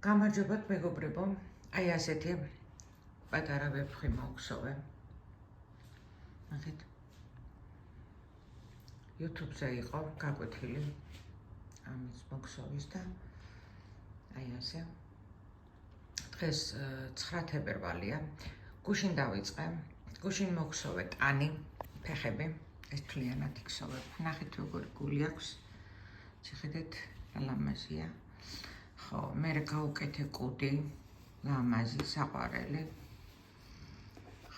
გამარჯობათ მეგობრებო, აი ასეთი პატარა ვეფხვი მოგხსოვე. ნახეთ. YouTube-ზე იყო გაკვეთილი ამის მოგხსოვის და აი ასე. დღეს 9 თებერვალია. გუშინ დავიწყე. გუშინ მოგხსოვე ტანი, ფეხები, ეს თლიანად იქცოვებ. ნახეთ როგორი გული აქვს. შეხედეთ, ლამაზია. ხო, მე გავუკეთე კუდი, ლამაზი, საყვარელი.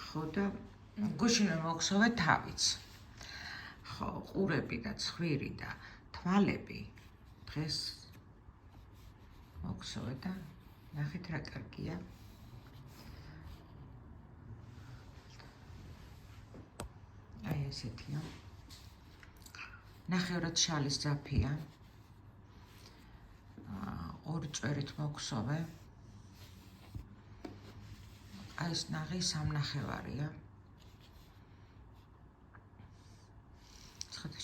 ხო და გუშინ მოგხსოვე თავიც. ხო, ყურები და ცხვირი და თვალები დღეს მოგხსოვე და ნახეთ რა კარგია. აი ესეთია. ნახევრად შალის ძაფია. ორი წვერით მოგხსოვე. აი ეს ნაღი 3.5-ია.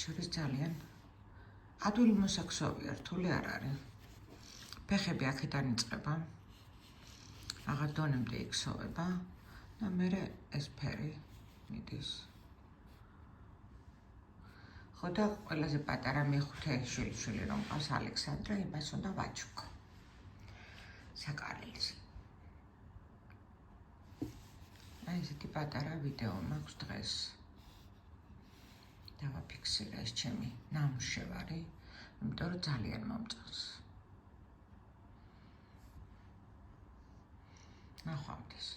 შორის ძალიან ადვილი მოსაქსოვია, რთული არ არის. ფეხები აქედან იწყება. აღარ დონემდე იქცოვება და მერე ეს ფერი მიდის. ხო და ყველაზე პატარა მეხუთე შვილიშვილი რომ ყავს ალექსანდრა, იმას უნდა ვაჩუქო. საკარელზე. აი ესეთი პატარა ვიდეო მაქვს დღეს. დავაფიქსირე ეს ჩემი ნამუშევარი, იმიტომ რომ ძალიან მომწონს. ნახვამდის.